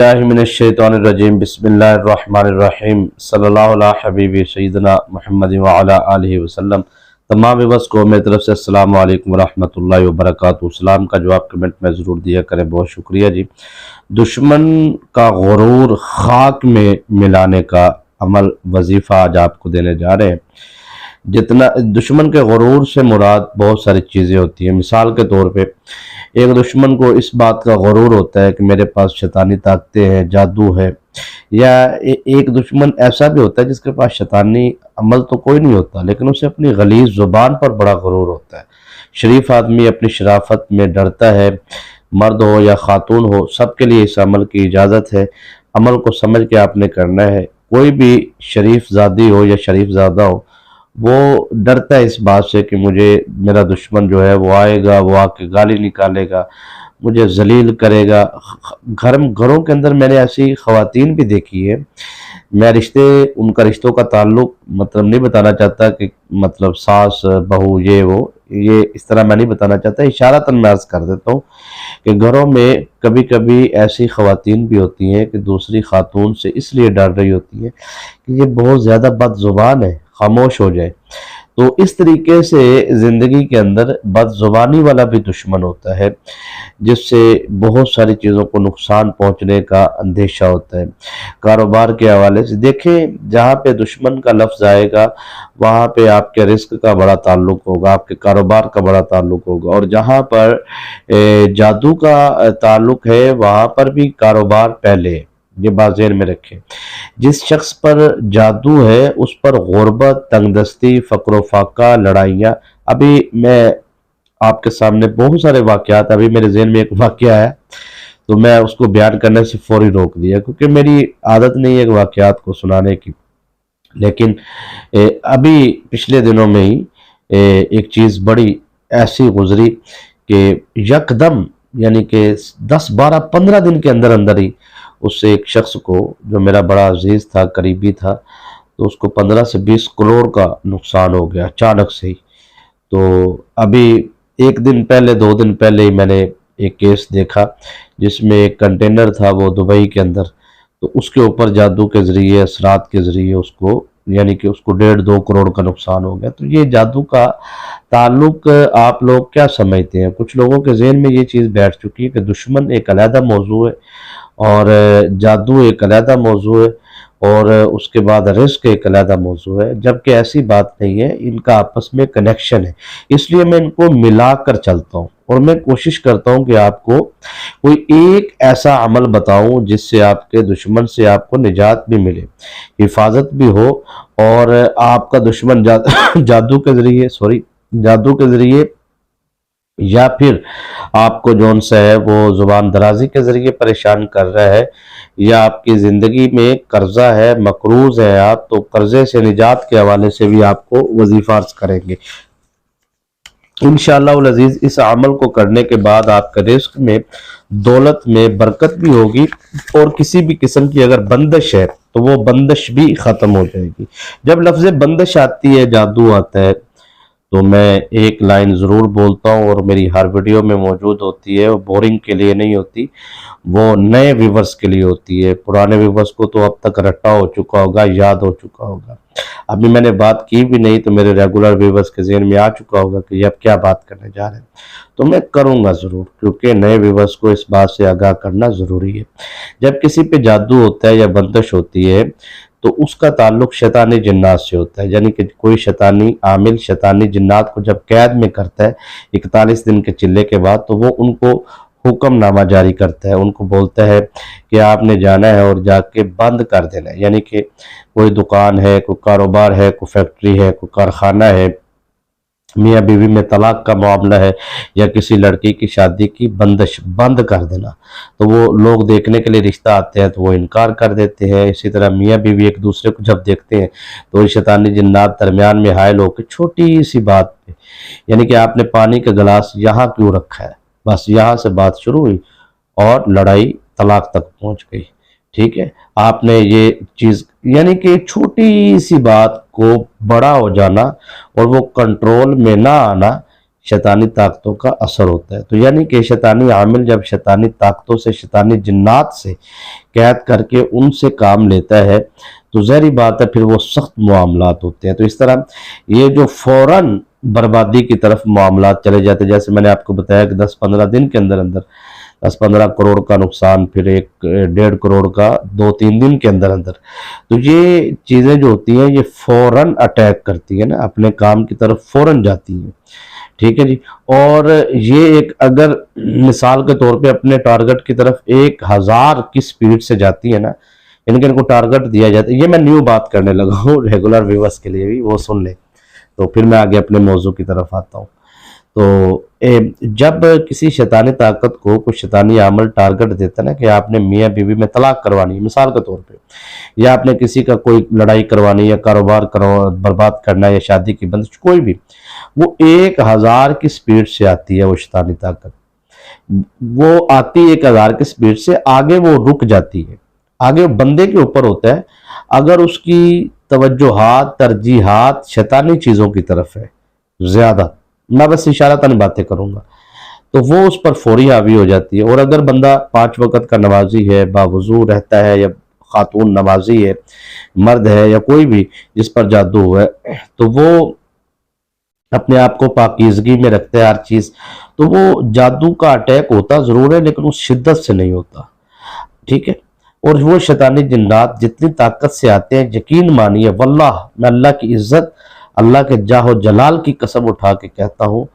मिनश्शैतानिर्रजीम बिस्मिल्लाहिर्रहमानिर्रहीम सल्लल्लाहु अला हबीबी सय्यिदना मुहम्मद व अला आलिहि वसल्लम। तमाम व्यूअर्स को मेरी तरफ से अस्सलाम वालेकुम रहमतुल्लाहि व बरकातुहू। सलाम का जवाब कमेंट में ज़रूर दिया करें, बहुत शुक्रिया जी। दुश्मन का गुरूर खाक में मिलाने का अमल वजीफ़ा आज आपको देने जा रहे हैं। जितना दुश्मन के गुरूर से मुराद बहुत सारी चीज़ें होती हैं। मिसाल के तौर पे एक दुश्मन को इस बात का गुरूर होता है कि मेरे पास शैतानी ताकतें हैं, जादू है, या एक दुश्मन ऐसा भी होता है जिसके पास शैतानी अमल तो कोई नहीं होता, लेकिन उसे अपनी गलीज़ ज़ुबान पर बड़ा गुरूर होता है। शरीफ आदमी अपनी शराफत में डरता है, मर्द हो या खातून हो, सबके लिए इस अमल की इजाज़त है। अमल को समझ के आपने करना है। कोई भी शरीफ ज़ादी हो या शरीफ ज़ादा हो, वो डरता है इस बात से कि मुझे मेरा दुश्मन जो है वो आएगा, वो आके गाली निकालेगा, मुझे जलील करेगा। घरों के अंदर मैंने ऐसी ख़वातीन भी देखी है। मैं उनका रिश्तों का ताल्लुक मतलब नहीं बताना चाहता कि मतलब सास बहू ये इस तरह मैं नहीं बताना चाहता, इशारतन मैं अर्ज़ कर देता हूँ कि घरों में कभी कभी ऐसी ख़वातीन भी होती हैं कि दूसरी खातून से इसलिए डर रही होती है कि ये बहुत ज़्यादा बदज़ुबान है, खामोश हो जाए। तो इस तरीके से ज़िंदगी के अंदर बदज़ुबानी वाला भी दुश्मन होता है, जिससे बहुत सारी चीज़ों को नुकसान पहुंचने का अंदेशा होता है। कारोबार के हवाले से देखें, जहाँ पे दुश्मन का लफ्ज़ आएगा वहाँ पे आपके रिस्क का बड़ा ताल्लुक होगा, आपके कारोबार का बड़ा ताल्लुक होगा, और जहाँ पर जादू का ताल्लुक है वहाँ पर भी कारोबार पहले है। ये बात ज़हन में रखें। जिस शख्स पर जादू है उस पर गुर्बत, तंगदस्ती, फ़क्र फाका, लड़ाइयाँ। अभी मैं आपके सामने बहुत सारे वाक़यात, अभी मेरे ज़हन में एक वाक़या है तो मैं उसको बयान करने से फ़ौरी रोक दिया, क्योंकि मेरी आदत नहीं है वाक़यात को सुनाने की। लेकिन अभी पिछले दिनों में ही एक चीज़ बड़ी ऐसी गुजरी कि यकदम, यानी कि 10, 12, 15 दिन के अंदर अंदर ही उससे एक शख्स को, जो मेरा बड़ा अजीज़ था, करीबी था, तो उसको 15 से 20 करोड़ का नुकसान हो गया अचानक से ही। तो अभी एक दिन पहले, 2 दिन पहले ही मैंने एक केस देखा जिसमें एक कंटेनर था वो दुबई के अंदर, तो उसके ऊपर जादू के ज़रिए, असरात के ज़रिए उसको, यानी कि उसको 1.5-2 करोड़ का नुकसान हो गया। तो ये जादू का ताल्लुक आप लोग क्या समझते हैं? कुछ लोगों के जहन में ये चीज़ बैठ चुकी है कि दुश्मन एक अलहदा मौजू है और जादू एक अलहदा मौजू है और उसके बाद रिस्क एक अलहदा मौजू है, जबकि ऐसी बात नहीं है, इनका आपस में कनेक्शन है। इसलिए मैं इनको मिला कर चलता हूँ और मैं कोशिश करता हूँ कि आपको कोई एक ऐसा अमल बताऊं जिससे आपके दुश्मन से आपको निजात भी मिले, हिफाजत भी हो, और आपका दुश्मन जादू के ज़रिए या फिर आपको जौन सा है वो ज़ुबान दराजी के ज़रिए परेशान कर रहा है, या आपकी ज़िंदगी में कर्जा है, मकरूज़ है आप, तो कर्जे से निजात के हवाले से भी आपको वजीफ़ा अर्ज़ करेंगे इंशाअल्लाह उल अज़ीज़। इस अमल को करने के बाद आपके रिस्क में, दौलत में बरकत भी होगी, और किसी भी किस्म की अगर बंदिश है तो वो बंदिश भी ख़त्म हो जाएगी। जब लफ्ज़ बंदिश आती है, जादू आता है, तो मैं एक लाइन ज़रूर बोलता हूँ और मेरी हर वीडियो में मौजूद होती है। वो बोरिंग के लिए नहीं होती, वो नए व्यूवर्स के लिए होती है। पुराने व्यूवर्स को तो अब तक रट्टा हो चुका होगा, याद हो चुका होगा। अभी मैंने बात की भी नहीं तो मेरे रेगुलर व्यूवर्स के ज़हन में आ चुका होगा कि अब क्या बात करने जा रहे हैं। तो मैं करूँगा ज़रूर, क्योंकि नए व्यूवर्स को इस बात से आगाह करना ज़रूरी है। जब किसी पे जादू होता है या बंदिश होती है तो उसका ताल्लुक शैतानी जिन्नात से होता है, यानी कि कोई शैतानी आमिल शैतानी जिन्नात को जब कैद में करता है 41 दिन के चिल्ले के बाद, तो वो उनको हुक्मनामा जारी करता है, उनको बोलता है कि आपने जाना है और जाके बंद कर देना है। यानी कि कोई दुकान है, कोई कारोबार है, कोई फैक्ट्री है, कोई कारखाना है, मियाँ बीवी में तलाक का मामला है, या किसी लड़की की शादी की बंदिश, बंद कर देना। तो वो लोग देखने के लिए रिश्ता आते हैं तो वो इनकार कर देते हैं। इसी तरह मियाँ बीवी एक दूसरे को जब देखते हैं तो शैतानी जिन्नात दरमियान में हायल होकर छोटी सी बात पे, यानी कि आपने पानी का गिलास यहाँ क्यों रखा है, बस यहाँ से बात शुरू हुई और लड़ाई तलाक तक पहुँच गई। ठीक है, आपने ये चीज़, यानी कि छोटी सी बात को बड़ा हो जाना और वो कंट्रोल में ना आना, शैतानी ताकतों का असर होता है। तो यानी कि शैतानी आमिल जब शैतानी ताकतों से, शैतानी जिन्नात से कैद करके उनसे काम लेता है तो ज़ाहिर बात है फिर वो सख्त मामलात होते हैं। तो इस तरह ये जो फ़ौरन बर्बादी की तरफ मामलात चले जाते हैं, जैसे मैंने आपको बताया कि 10-15 दिन के अंदर अंदर 10-15 करोड़ का नुकसान, फिर 1-1.5 करोड़ का 2-3 दिन के अंदर अंदर। तो ये चीज़ें जो होती हैं ये फ़ौरन अटैक करती है ना, अपने काम की तरफ फ़ौरन जाती हैं। ठीक है जी। और ये एक अगर मिसाल के तौर पे अपने टारगेट की तरफ 1000 की स्पीड से जाती है ना, यानी कि इनको टारगेट दिया जाता है। ये मैं न्यू बात करने लगा हूँ रेगुलर व्यूअर्स के लिए भी, वो सुन ले। तो फिर मैं आगे अपने मौजू की तरफ आता हूँ। तो जब किसी शैतानी ताकत को कुछ शैतानी अमल टारगेट देता है ना कि आपने मियाँ बीवी में तलाक करवानी है मिसाल के तौर पे, या आपने किसी का कोई लड़ाई करवानी, या कारोबार बर्बाद करना, या शादी की बंदिश, कोई भी, वो 1000 की स्पीड से आती है। वो शैतानी ताकत वो आती 1000 की स्पीड से, आगे वो रुक जाती है। आगे बंदे के ऊपर होता है, अगर उसकी तवज्जोहात, तरजीहात शैतानी चीज़ों की तरफ है ज़्यादा, मैं बस इशारतन बातें करूंगा, तो वो उस पर फौरी हावी हो जाती है। और अगर बंदा 5 वक्त का नमाजी है, बावजू रहता है, या खातून नमाजी है, मर्द है, या कोई भी जिस पर जादू हुआ है, तो वो अपने आप को पाकीज़गी में रखता है हर चीज़, तो वो जादू का अटैक होता ज़रूर है लेकिन उस शिद्दत से नहीं होता। ठीक है। और वो शैतानी जिन्नात जितनी ताकत से आते हैं, यकीन मानिए वल्लाह, मैं अल्लाह की इज्जत, अल्लाह के जाहो जलाल की कसम उठा के कहता हूँ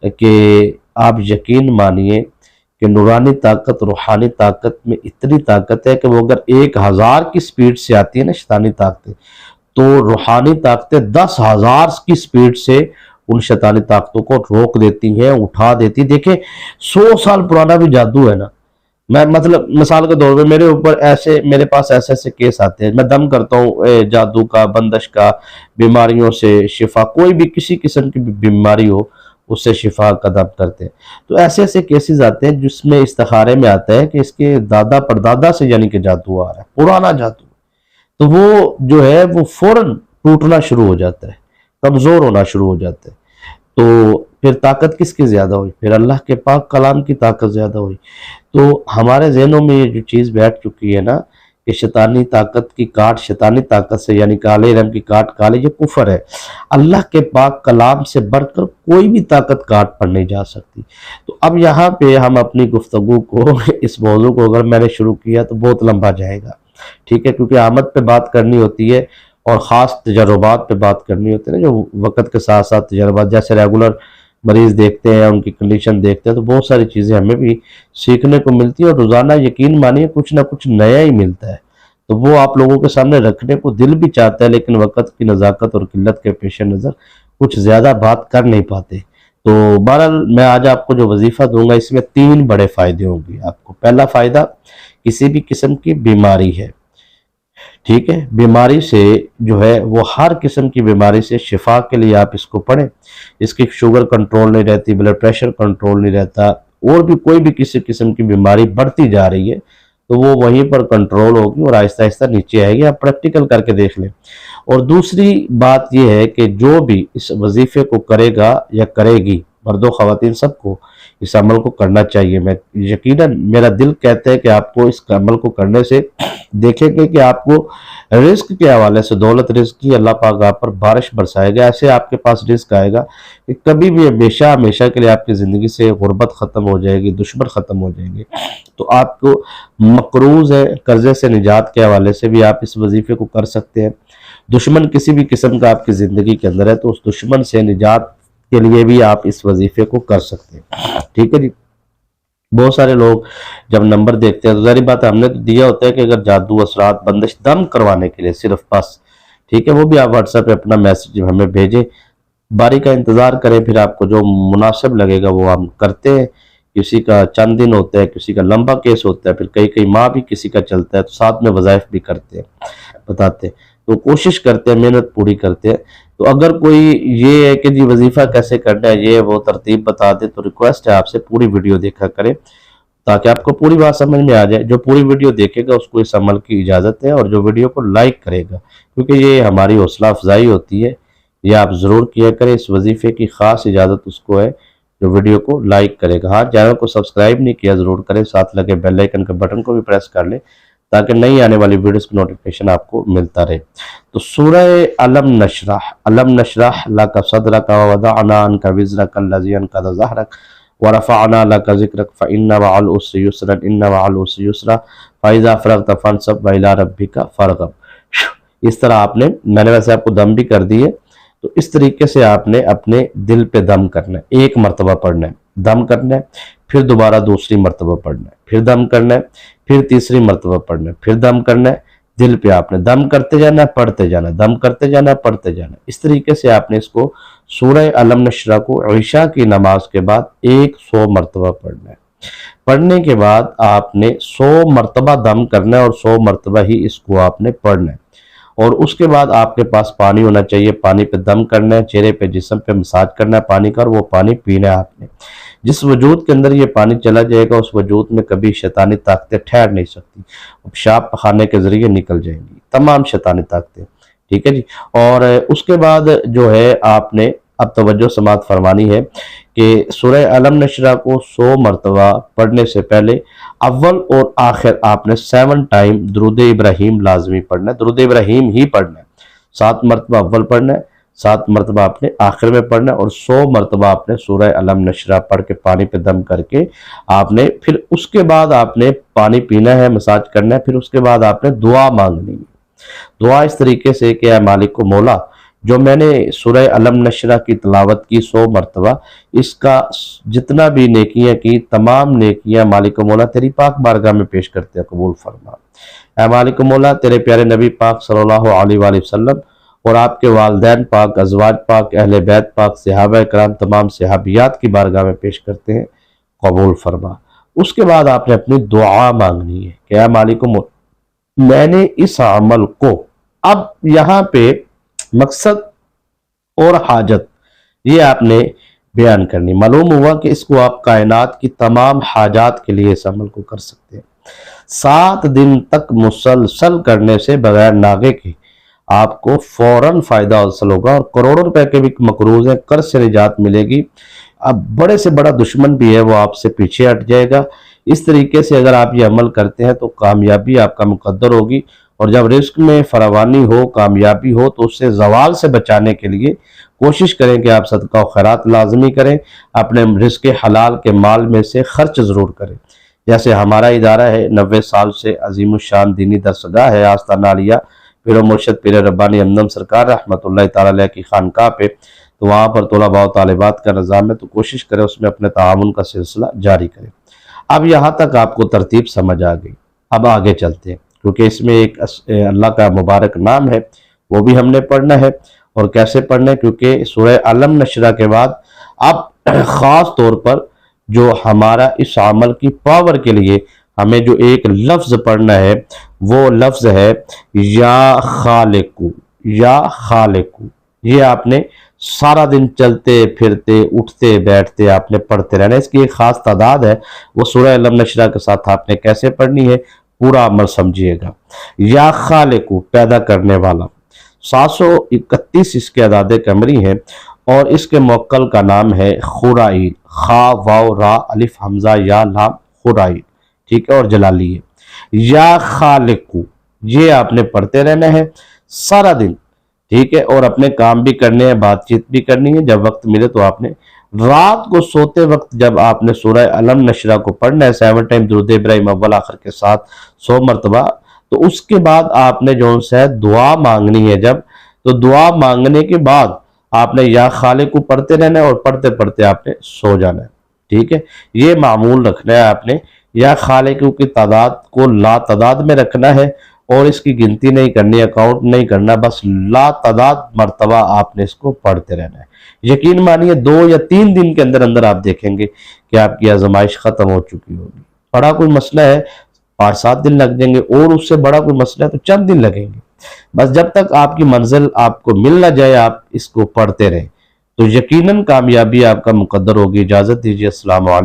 कि आप यकीन मानिए कि नूरानी ताकत, रूहानी ताकत में इतनी ताकत है कि वो अगर 1000 की स्पीड से आती है ना शैतानी ताकतें, तो रूहानी ताकतें 10,000 की स्पीड से उन शैतानी ताकतों को रोक देती हैं, उठा देती। देखें 100 साल पुराना भी जादू है ना, मैं मतलब मिसाल के तौर पे मेरे पास ऐसे ऐसे केस आते हैं, मैं दम करता हूँ जादू का, बंदश का, बीमारियों से शिफा, कोई भी किसी किस्म की भी बीमारी हो उससे शिफा का दम करते हैं। तो ऐसे ऐसे केसेस आते हैं जिसमें इस्तिखारे में आता है कि इसके दादा परदादा से यानी कि जादू आ रहा है, पुराना जादू, तो वो जो है वो फौरन टूटना शुरू हो जाता है, कमजोर होना शुरू हो जाता है। तो फिर ताकत किसकी ज्यादा हुई? फिर अल्लाह के पाक कलाम की ताकत ज्यादा हुई। तो हमारे जहनों में ये जो चीज़ बैठ चुकी है ना कि शैतानी ताकत की काट शैतानी ताकत से, यानी काले रंग की काट काले, ये कुफर है। अल्लाह के पाक कलाम से बढ़कर कोई भी ताकत काट पर नहीं जा सकती। तो अब यहाँ पे हम अपनी गुफ्तगू को इस मौजू को अगर मैंने शुरू किया तो बहुत लंबा जाएगा। ठीक है, क्योंकि आमद पे बात करनी होती है और ख़ास तजर्बात पे बात करनी होती है ना, जो वक़्त के साथ साथ तजर्बात, जैसे रेगुलर मरीज़ देखते हैं, उनकी कंडीशन देखते हैं, तो बहुत सारी चीज़ें हमें भी सीखने को मिलती है और रोज़ाना यकीन मानिए कुछ ना कुछ नया ही मिलता है। तो वो आप लोगों के सामने रखने को दिल भी चाहता है, लेकिन वक़्त की नज़ाकत और किल्लत के पेश नज़र कुछ ज़्यादा बात कर नहीं पाते। तो बहरहाल मैं आज आपको जो वजीफ़ा दूंगा इसमें 3 बड़े फ़ायदे होंगे आपको। पहला फ़ायदा, किसी भी किस्म की बीमारी है, ठीक है, बीमारी से जो है वो हर किस्म की बीमारी से शिफा के लिए आप इसको पढ़ें। इसकी शुगर कंट्रोल नहीं रहती, ब्लड प्रेशर कंट्रोल नहीं रहता, और भी कोई भी किसी किस्म की बीमारी बढ़ती जा रही है तो वो वहीं पर कंट्रोल होगी और आहिस्ता आहिस्ता नीचे आएगी। आप प्रैक्टिकल करके देख लें। और दूसरी बात यह है कि जो भी इस वजीफे को करेगा या करेगी, मर्दों ख़वातीन सबको इस अमल को करना चाहिए। मैं यकीनन मेरा दिल कहता है कि आपको इस अमल को करने से देखेंगे कि आपको रिस्क के हवाले से, दौलत रिस्क की अल्लाह पाक आप पर बारिश बरसाएगा। ऐसे आपके पास रिस्क आएगा कि कभी भी हमेशा हमेशा के लिए आपकी ज़िंदगी से गुर्बत ख़त्म हो जाएगी, दुश्मन ख़त्म हो जाएंगे। तो आपको मकरूज़ है, कर्जे से निजात के हवाले से भी आप इस वजीफे को कर सकते हैं। दुश्मन किसी भी किस्म का आपकी ज़िंदगी के अंदर है तो उस दुश्मन से निजात के लिए भी आप इस वजीफे को कर सकते हैं। ठीक है जी। बहुत सारे लोग जब नंबर देखते हैं तो ज़ाहिर बात है हमने तो दिया होता है कि अगर जादू, असरात, बंदिश, दम करवाने के लिए सिर्फ बस, ठीक है, वो भी आप व्हाट्सएप पे अपना मैसेज हमें भेजें, बारी का इंतज़ार करें, फिर आपको जो मुनासिब लगेगा वो हम करते हैं। किसी का चंद दिन होता है, किसी का लंबा केस होता है, फिर कई कई माह भी किसी का चलता है, तो साथ में वज़ाइफ भी करते हैं, बताते हैं। तो कोशिश करते हैं, मेहनत पूरी करते हैं। तो अगर कोई ये है कि जी वजीफ़ा कैसे करना है, ये वो तरतीब बता दे, तो रिक्वेस्ट है आपसे पूरी वीडियो देखा करें ताकि आपको पूरी बात समझ में आ जाए। जो पूरी वीडियो देखेगा उसको इस अमल की इजाज़त है, और जो वीडियो को लाइक करेगा, क्योंकि ये हमारी हौसला अफजाई होती है, ये आप ज़रूर किया करें। इस वजीफ़े की ख़ास इजाज़त उसको है جو ویڈیو کو لائک کرے گا. ہاں چینل کو سبسکرائب نہیں کیا ضرور کریں, ساتھ لگے بیل آئیکن کے بٹن کو بھی پریس کر لیں تاکہ نئی آنے والی ویڈیوز کی نوٹیفیکیشن آپ کو ملتا رہے. تو سورہ علم نشرح لک صدرک ووضعنا عنک وزرک الذی انقض ظہرک ورفعنا لک ذکرک فإن مع العسر یسرا ان مع العسر یسرا فإذا فرغت فانصب وإلی ربک فارغب. اس طرح آپ نے, میں نے ویسے آپ کو دم بھی کر دی ہے, تو اس طریقے سے آپ نے اپنے دل پہ دم کرنا ہے. ایک مرتبہ پڑھنا ہے, دم کرنا ہے, پھر دوبارہ دوسری مرتبہ پڑھنا ہے, پھر دم کرنا ہے, پھر تیسری مرتبہ پڑھنا ہے, پھر دم کرنا ہے. دل پہ آپ نے دم کرتے جانا ہے, پڑھتے جانا ہے, دم کرتے جانا ہے, پڑھتے جانا ہے. اس طریقے سے آپ نے اس کو سورہ علم نشرح کو عشاء کی نماز کے بعد 100 مرتبہ پڑھنا ہے. پڑھنے کے بعد آپ نے 100 مرتبہ دم کرنا ہے اور 100 مرتبہ ہی اس کو آپ نے پڑھنا ہے. اور اس کے بعد آپ کے پاس پانی ہونا چاہیے, پانی پہ دم کرنا ہے, چہرے پہ جسم پہ مساج کرنا ہے پانی کا, اور وہ پانی پینا ہے آپ نے. جس وجود کے اندر یہ پانی چلا جائے گا اس وجود میں کبھی شیطانی طاقتیں ٹھہر نہیں سکتی, پیشاب پخانے کے ذریعے نکل جائیں گی تمام شیطانی طاقتیں. ٹھیک ہے جی. اور اس کے بعد جو ہے آپ نے اب توجہ سماعت فرمانی ہے کہ سورہ علم نشرح کو 100 مرتبہ پڑھنے سے پہلے اول اور آخر آپ نے 7 ٹائم درود ابراہیم لازمی پڑھنا ہے. درود ابراہیم ہی پڑھنا ہے. 7 مرتبہ اول پڑھنا ہے, 7 مرتبہ آپ نے آخر میں پڑھنا ہے, اور 100 مرتبہ آپ نے سورہ علم نشرح پڑھ کے پانی پہ دم کر کے آپ نے پھر اس کے بعد آپ نے پانی پینا ہے, مساج کرنا ہے. پھر اس کے بعد آپ نے دعا مانگنی ہے. دعا اس طریقے سے کہ اے مالک و مولا, جو میں نے سورہ علم نشرح کی تلاوت کی 100 مرتبہ, اس کا جتنا بھی نیکیاں کی تمام نیکیاں مالک و مولا تیری پاک بارگاہ میں پیش کرتے ہیں, قبول فرما. اے مالک و مولا, تیرے پیارے نبی پاک صلی اللہ علیہ وآلہ وسلم اور آپ کے والدین پاک, ازواج پاک, اہل بیت پاک, صحابہ کرام, تمام صحابیات کی بارگاہ میں پیش کرتے ہیں, قبول فرما. اس کے بعد آپ نے اپنی دعا مانگنی ہے کہ اے مالک و مولا, میں نے اس عمل کو, اب یہاں پہ مقصد اور حاجت یہ آپ نے بیان کرنی. معلوم ہوا کہ اس کو آپ کائنات کی تمام حاجات کے لیے اس عمل کو کر سکتے ہیں. 7 دن تک مسلسل کرنے سے بغیر ناغے کے آپ کو فوراً فائدہ حاصل ہوگا, اور کروڑوں روپے کے بھی مقروض ہیں, قرض سے نجات ملے گی. اب بڑے سے بڑا دشمن بھی ہے وہ آپ سے پیچھے ہٹ جائے گا. اس طریقے سے اگر آپ یہ عمل کرتے ہیں تو کامیابی آپ کا مقدر ہوگی. اور جب رزق میں فراوانی ہو, کامیابی ہو, تو اس سے زوال سے بچانے کے لیے کوشش کریں کہ آپ صدقہ و خیرات لازمی کریں, اپنے رزق حلال کے مال میں سے خرچ ضرور کریں. جیسے ہمارا ادارہ ہے 90 سال سے عظیم الشان دینی درسگاہ ہے آستانہ عالیہ پیر و مرشد پیر ربانی ہمدم سرکار رحمۃ اللہ تعالی علیہ کی خانقاہ پہ, تو وہاں پر طلباء و طالبات کا نظام ہے, تو کوشش کریں اس میں اپنے تعاون کا سلسلہ جاری کریں. اب یہاں تک آپ کو ترتیب سمجھ آ گئی. اب آگے چلتے ہیں, کیونکہ اس میں ایک اللہ کا مبارک نام ہے, وہ بھی ہم نے پڑھنا ہے. اور کیسے پڑھنا ہے, کیونکہ سورہ علم نشرح کے بعد اب خاص طور پر جو ہمارا اس عمل کی پاور کے لیے ہمیں جو ایک لفظ پڑھنا ہے وہ لفظ ہے یا خالق. یا خالق, یہ آپ نے سارا دن چلتے پھرتے اٹھتے بیٹھتے آپ نے پڑھتے رہنا. اس کی ایک خاص تعداد ہے, وہ سورہ علم نشرح کے ساتھ آپ نے کیسے پڑھنی ہے پورا عمل سمجھیے گا. یا خالق, پیدا کرنے والا. 731 اس کے اعداد قمری ہیں, اور اس کے موکل کا نام ہے خورائیل. خا واو را الف حمزہ یا لام, خورائیل. ٹھیک ہے, اور جلالی ہے. یا خالق, یہ آپ نے پڑھتے رہنا ہے سارا دن. ٹھیک ہے, اور اپنے کام بھی کرنے ہیں, بات چیت بھی کرنی ہے. جب وقت ملے تو آپ نے رات کو سوتے وقت جب آپ نے سورہ علم نشرح کو پڑھنا ہے 7 ٹائم درود ابراہیم اول آخر کے ساتھ 100 مرتبہ, تو اس کے بعد آپ نے جو ہے دعا مانگنی ہے. جب تو دعا مانگنے کے بعد آپ نے یا خالق کو پڑھتے رہنا ہے, اور پڑھتے پڑھتے آپ نے سو جانا ہے. ٹھیک ہے, یہ معمول رکھنا ہے آپ نے. یا خالق کی تعداد کو لا تعداد میں رکھنا ہے, اور اس کی گنتی نہیں کرنی, اکاؤنٹ نہیں کرنا, بس لا تعداد مرتبہ آپ نے اس کو پڑھتے رہنا ہے. یقین مانیے 2 یا 3 دن کے اندر اندر آپ دیکھیں گے کہ آپ کی آزمائش ختم ہو چکی ہوگی. بڑا کوئی مسئلہ ہے 5-7 دن لگ جائیں گے, اور اس سے بڑا کوئی مسئلہ ہے تو چند دن لگیں گے. بس جب تک آپ کی منزل آپ کو مل نہ جائے آپ اس کو پڑھتے رہیں, تو یقیناً کامیابی آپ کا مقدر ہوگی. اجازت دیجیے, السلام علیکم.